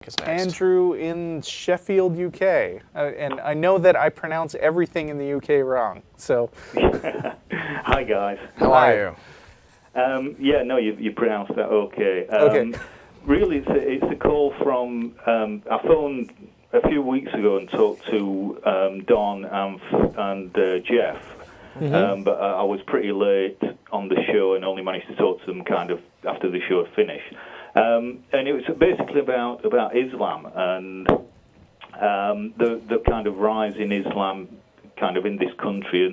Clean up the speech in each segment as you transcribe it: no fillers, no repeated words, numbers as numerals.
is next. Andrew in Sheffield, UK. And I know that I pronounce everything in the UK wrong. So, Hi, guys. How are you? You pronounced that okay. Okay. Really, it's a call from... I phoned a few weeks ago and talked to Don and Jeff, but I was pretty late on the show and only managed to talk to them kind of after the show had finished. And it was basically about Islam and the kind of rise in Islam kind of in this country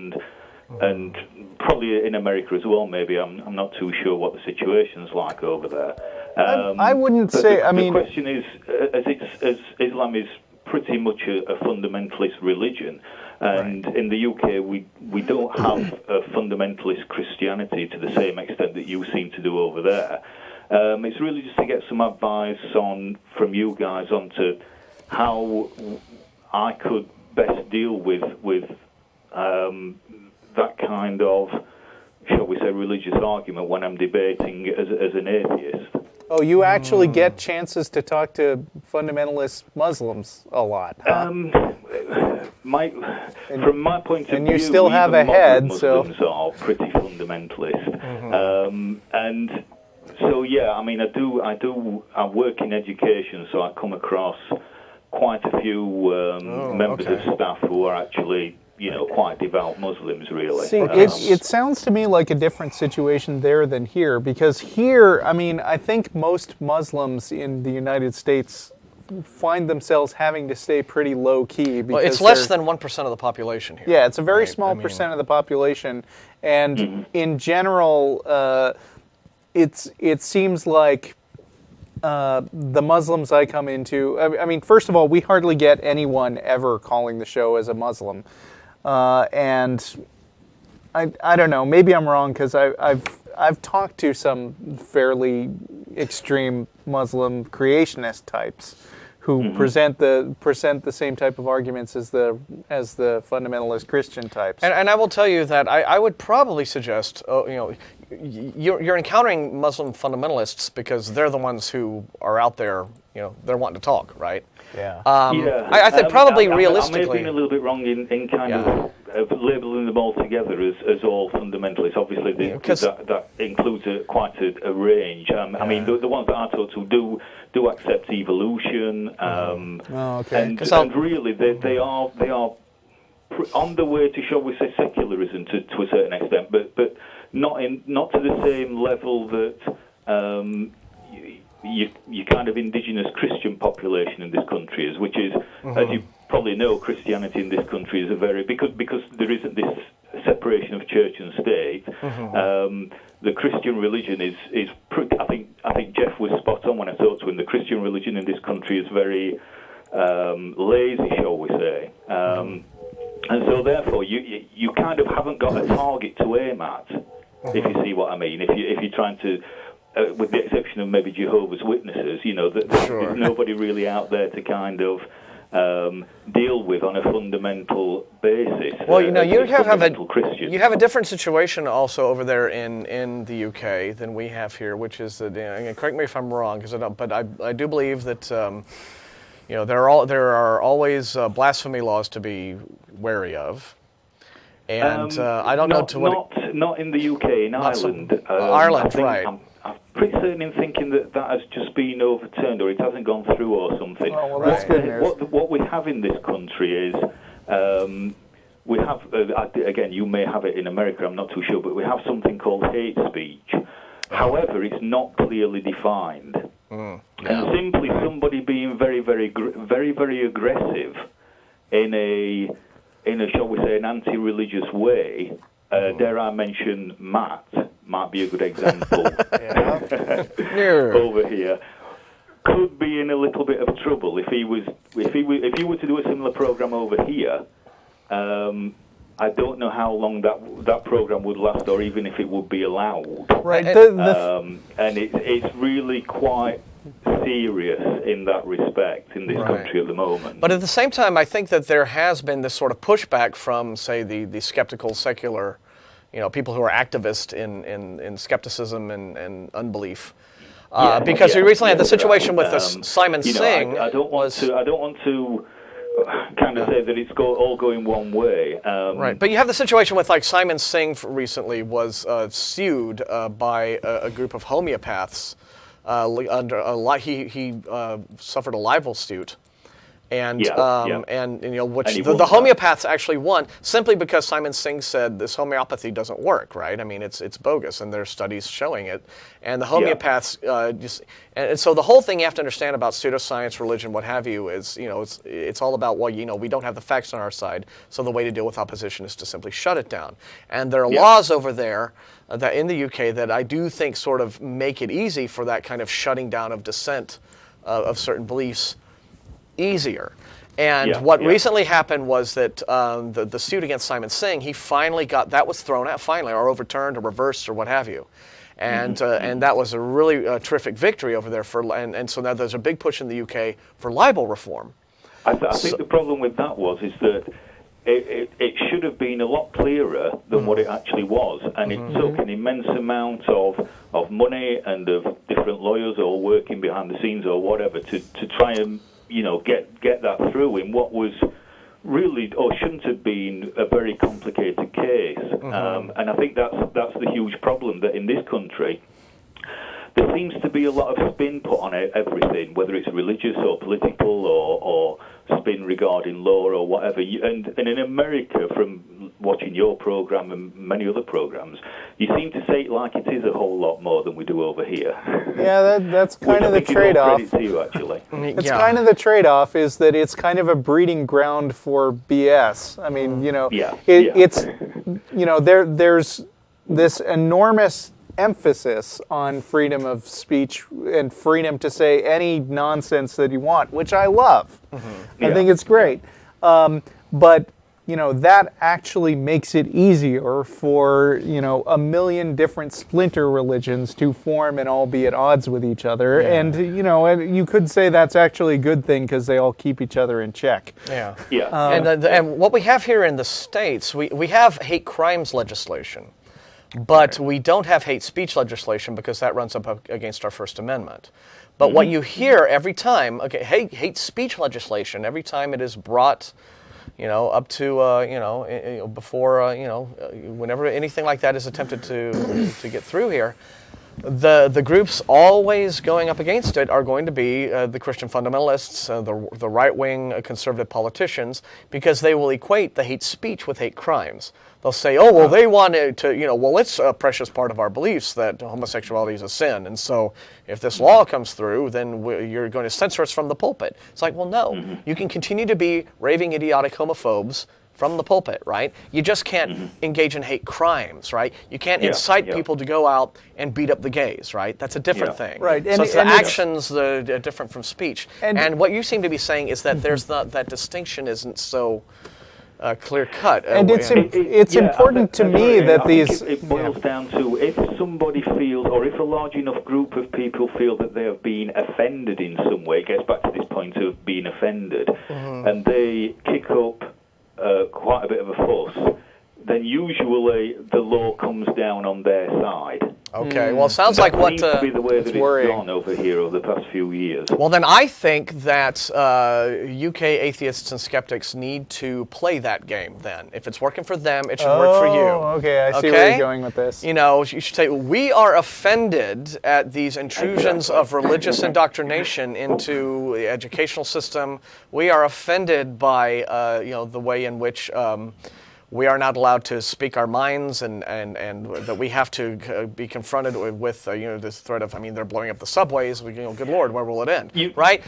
and probably in America as well, maybe. I'm not too sure what the situation's like over there. I wouldn't say, the question is, as Islam is pretty much a fundamentalist religion, and in the UK we don't have a fundamentalist Christianity to the same extent that you seem to do over there. It's really just to get some advice from you guys onto how I could best deal with that kind of, shall we say, religious argument when I'm debating as an atheist. Oh, you actually get chances to talk to fundamentalist Muslims a lot, huh? From my point of view, and you still have a head, Muslims are pretty fundamentalist, and so I work in education, so I come across quite a few members of staff who are actually, quite devout Muslims, really. See, it sounds to me like a different situation there than here, because here, I think most Muslims in the United States find themselves having to stay pretty low-key. Well, it's less than 1% of the population here. Yeah, it's a very small percent of the population, and in general, it seems like the Muslims I come into, first of all, we hardly get anyone ever calling the show as a Muslim. And I don't know, maybe I'm wrong, because I've talked to some fairly extreme Muslim creationist types who present the same type of arguments as the fundamentalist Christian types. And I will tell you that I would probably suggest, you're encountering Muslim fundamentalists because they're the ones who are out there, they're wanting to talk, right? Yeah. I think probably realistically... I may have been a little bit wrong in kind of labeling them all together as all fundamentalists. Obviously, that includes quite a range. The ones that I talk to do accept evolution, and really they are on the way to, shall we say, secularism to a certain extent, but not to the same level that you kind of indigenous Christian population in this country is, which is, as you probably know, Christianity in this country is because there isn't this separation of church and state. The Christian religion is I think Jeff was spot on when I talked to him. The Christian religion in this country is very lazy, shall we say, and so therefore you kind of haven't got a target to aim at, if you see what I mean. If you're trying to, with the exception of maybe Jehovah's Witnesses, there's nobody really out there to kind of deal with on a fundamental basis. Well, you have a different situation also over there in the UK than we have here, which is that, correct me if I'm wrong, but I do believe that there are always blasphemy laws to be wary of. And I don't know to what... Not in the UK, in Ireland. Ireland, right. I'm pretty certain in thinking that has just been overturned, or it hasn't gone through or something. Oh, well, that's good news. What we have in this country is, we have, again, you may have it in America, I'm not too sure, but we have something called hate speech. However, it's not clearly defined. And simply somebody being very, very, very, very aggressive in a, shall we say, an anti-religious way, dare I mention Matt, might be a good example over here, could be in a little bit of trouble if you were to do a similar program over here. I don't know how long that program would last, or even if it would be allowed. Right. And it's really quite serious in that respect in this country at the moment. But at the same time, I think that there has been this sort of pushback from, say, the skeptical secular, people who are activists in skepticism and unbelief. because we recently had the situation with Simon Singh. I don't want to kind of say that it's all going one way. Right, but you have the situation with, like, Simon Singh recently was sued by a group of homeopaths under he suffered a libel suit. And which the homeopaths actually won simply because Simon Singh said this homeopathy doesn't work, right? I mean, it's bogus, and there's studies showing it. And the homeopaths and so the whole thing you have to understand about pseudoscience, religion, what have you, is it's all about, well, we don't have the facts on our side, so the way to deal with opposition is to simply shut it down. And there are laws over there that in the UK that I do think sort of make it easy for that kind of shutting down of dissent of certain beliefs easier. And what recently happened was that the suit against Simon Singh, he finally got, that was thrown out finally, or overturned, or reversed, or what have you. And and that was a really terrific victory over there and so now there's a big push in the UK for libel reform. I think the problem with that is that it should have been a lot clearer than what it actually was, and it took an immense amount of money and of different lawyers all working behind the scenes or whatever to try and get that through in what was really, or shouldn't have been, a very complicated case. And I think that's the huge problem, that in this country there seems to be a lot of spin put on everything, whether it's religious or political or spin regarding law or whatever. And in America, from watching your program and many other programs, you seem to say it like it is a whole lot more than we do over here. Yeah, that's kind of the trade-off. Credit to you, actually. It's kind of the trade-off, is that it's kind of a breeding ground for BS. I mean, it's there's this enormous emphasis on freedom of speech and freedom to say any nonsense that you want, which I love. I think it's great. But that actually makes it easier for a million different splinter religions to form and all be at odds with each other. And you could say that's actually a good thing because they all keep each other in check. And what we have here in the States, we have hate crimes legislation. But we don't have hate speech legislation because that runs up against our First Amendment. But what you hear every time, hate speech legislation, every time it is brought, up to, before, whenever anything like that is attempted to get through here, the groups always going up against it are going to be the Christian fundamentalists, the right-wing conservative politicians, because they will equate the hate speech with hate crimes. They'll say, oh, well, they wanted to, well, it's a precious part of our beliefs that homosexuality is a sin, and so if this law comes through, then you're going to censor us from the pulpit. It's like, well, no. You can continue to be raving, idiotic homophobes from the pulpit, right? You just can't engage in hate crimes, right? You can't incite people to go out and beat up the gays, right? That's a different thing. Right. So it's the actions that are different from speech. And what you seem to be saying is that there's not, that distinction isn't so clear cut. And it's important to me that these... It boils down to, if somebody feels, or if a large enough group of people feel that they have been offended in some way, it gets back to this point of being offended, and they kick up quite a bit of a fuss, then usually the law comes down on their side. Okay, well, it sounds like what... seems to be the way that it's gone over here over the past few years. Well, then I think that UK atheists and skeptics need to play that game, then. If it's working for them, it should work for you. Okay, I see where you're going with this. You should say, we are offended at these intrusions of religious indoctrination into the educational system. We are offended by, the way in which... we are not allowed to speak our minds, and that we have to be confronted with this threat of, they're blowing up the subways. Good Lord, where will it end? Right?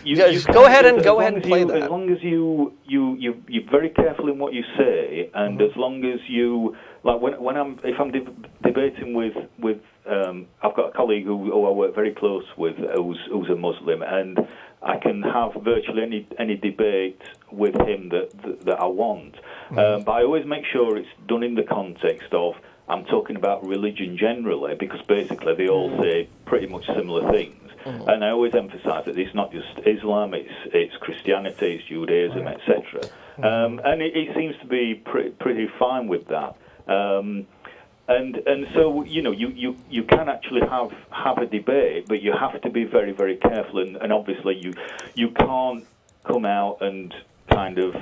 Go ahead and play that. As long as you're very careful in what you say, and as long as you, like if I'm debating with I've got a colleague who I work very close with, who's a Muslim, and I can have virtually any debate with him that I want. But I always make sure it's done in the context of, I'm talking about religion generally, because basically they all say pretty much similar things. And I always emphasize that it's not just Islam, it's Christianity, it's Judaism, etc. And it seems to be pretty fine with that. And so, you can actually have a debate, but you have to be very, very careful. And obviously, you can't come out and kind of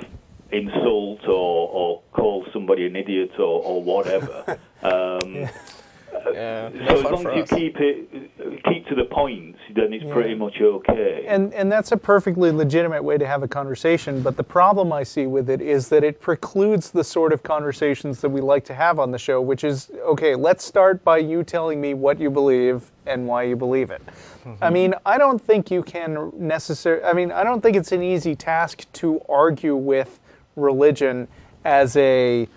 insult or call somebody an idiot or whatever. So as long as you keep to the point, then it's pretty much okay. And that's a perfectly legitimate way to have a conversation, but the problem I see with it is that it precludes the sort of conversations that we like to have on the show, which is, okay, let's start by you telling me what you believe and why you believe it. I mean, I don't think you can I don't think it's an easy task to argue with religion as a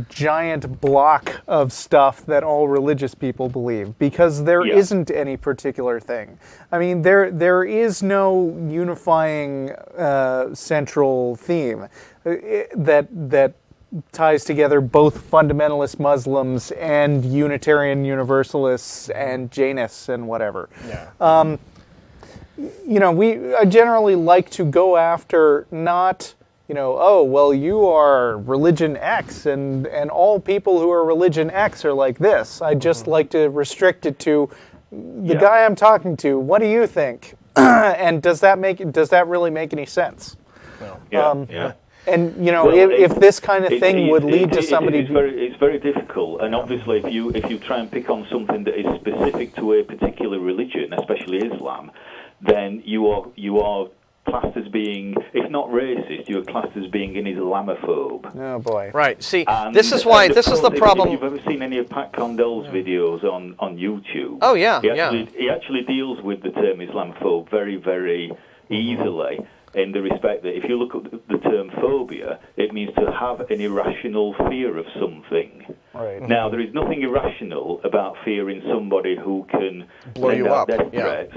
giant block of stuff that all religious people believe, because there isn't any particular thing. I mean, there is no unifying central theme that ties together both fundamentalist Muslims and Unitarian Universalists and Jainists and whatever. Yeah. I generally like to go after not, oh, well, you are religion X, and all people who are religion X are like this. I just like to restrict it to the guy I'm talking to. What do you think? And does that really make any sense? No. And if this kind of thing would lead to somebody, it's very difficult. And obviously, if you try and pick on something that is specific to a particular religion, especially Islam, then you are classed as being, if not racist, you're classed as being an Islamophobe. Oh boy! Right. See, this is why. This is the problem. If you've ever seen any of Pat Condell's videos on YouTube, oh yeah, he actually deals with the term Islamophobe very, very easily. In the respect that if you look at the term phobia, it means to have an irrational fear of something. Right. Now, there is nothing irrational about fearing somebody who can blow you up death threats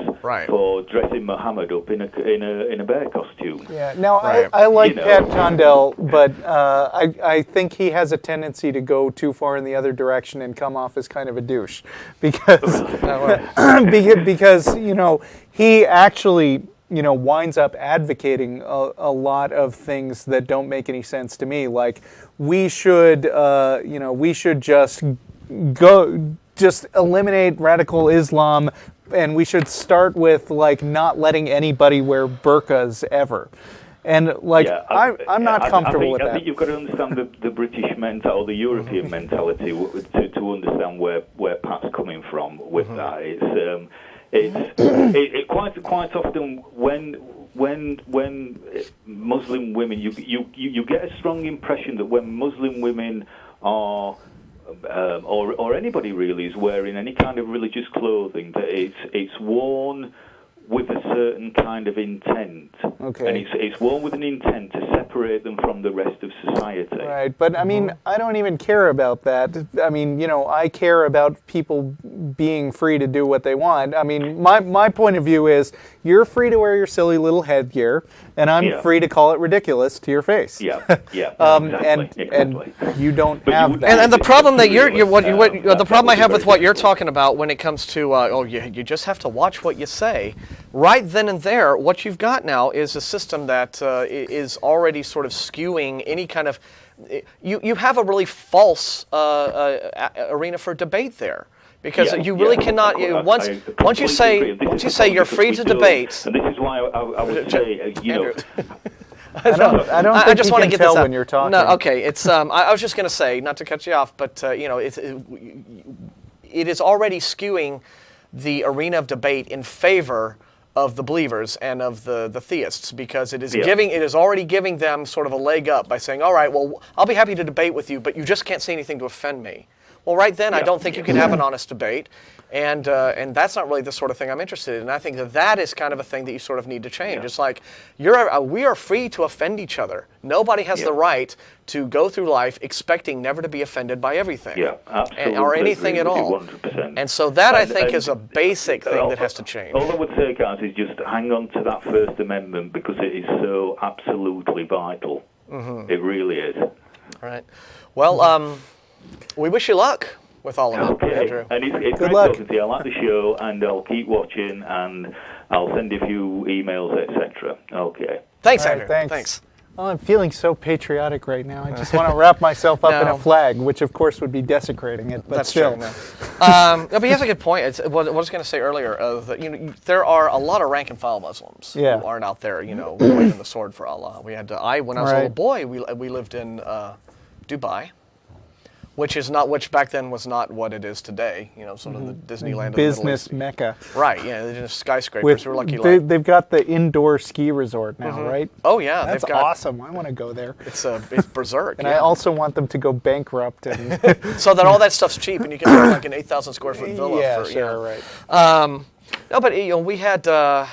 for dressing Muhammad up in a bear costume. Yeah. Now, I like Pat Condell, but I think he has a tendency to go too far in the other direction and come off as kind of a douche, because he actually winds up advocating a lot of things that don't make any sense to me. Like, we should just eliminate radical Islam, and we should start with not letting anybody wear burqas ever. And I'm not comfortable with that. I think you've got to understand the British mentality or the European mentality to understand where Pat's coming from with that. It's quite often when Muslim women, you get a strong impression that when Muslim women are or anybody really is wearing any kind of religious clothing, that it's worn with a certain kind of intent. Okay. And it's worn with an intent to separate them from the rest of society. Right, but I mean, I don't even care about that. I mean, I care about people being free to do what they want. I mean, my point of view is, you're free to wear your silly little headgear, and I'm free to call it ridiculous to your face. Exactly. And you don't have that. And the problem that the problem I have with what you're talking about when it comes to you just have to watch what you say. Right then and there, what you've got now is a system that is already sort of skewing any kind of. You have a really false arena for debate there. Because you really cannot. Once you say you're free to debate, and this is why I would say, I don't think you can tell when you're talking. No, okay. It's. I was just going to say, not to cut you off, but it is already skewing the arena of debate in favor of the believers and of the theists, because it is already giving them sort of a leg up by saying, all right, well, I'll be happy to debate with you, but you just can't say anything to offend me. Well, right then, I don't think you can have an honest debate, and that's not really the sort of thing I'm interested in. And I think that is kind of a thing that you sort of need to change. Yeah. It's like we are free to offend each other. Nobody has the right to go through life expecting never to be offended by everything, or anything at all. 100%. And so that, I think, is a basic thing that has to change. All I would say, guys, is just hang on to that First Amendment, because it is so absolutely vital. Mm-hmm. It really is. All right. Well, we wish you luck with all of it, Andrew. And it's great talking to you. I like the show, and I'll keep watching, and I'll send you a few emails, etc. Okay. Thanks, Andrew. Thanks. Oh, I'm feeling so patriotic right now. I just want to wrap myself up in a flag, which of course would be desecrating it, but That's still. true. No. But he has a good point. It's what I was going to say earlier. That there are a lot of rank and file Muslims who aren't out there, waving the sword for Allah. We had when I was a little boy, we lived in Dubai, which back then was not what it is today. Sort of the Disneyland business of the Middle East. mecca. Right. Yeah. They're just skyscrapers. We're lucky. They've got the indoor ski resort now, right? Oh yeah, that's awesome. I want to go there. It's berserk. And I also want them to go bankrupt and so that all that stuff's cheap and you can have like an 8,000 square foot villa. Yeah, for, sure, right. No, but we had our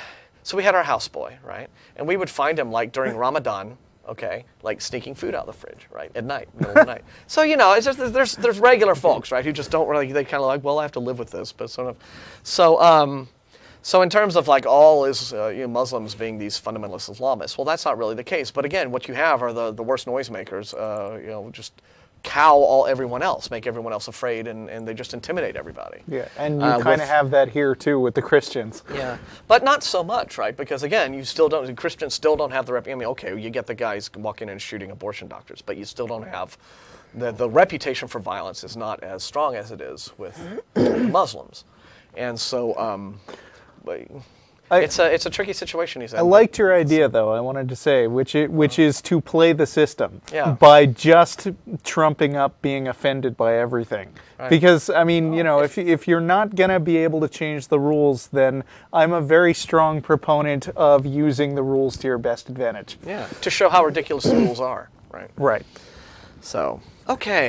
houseboy, right, and we would find him like during Ramadan. Okay, like sneaking food out of the fridge, right, at night, middle of the night. So it's just, there's regular folks, right, who just don't really. They kind of like, well, I have to live with this, but sort of. So in terms of like all Muslims being these fundamentalist Islamists, well, that's not really the case. But again, what you have are the worst noisemakers. Just cow everyone else, make everyone else afraid, and they just intimidate everybody. Yeah, and you kind of have that here too with the Christians. Yeah, but not so much, right? Because again, Christians still don't have the reputation. I mean, okay, you get the guys walking in and shooting abortion doctors, but you still don't have the reputation for violence is not as strong as it is with Muslims, and so it's a tricky situation. He said. I liked your idea, though. I wanted to say, which is to play the system by just trumping up being offended by everything. Right. Because I mean, if you're not gonna be able to change the rules, then I'm a very strong proponent of using the rules to your best advantage. Yeah, to show how ridiculous the rules are. Right. Right. So okay.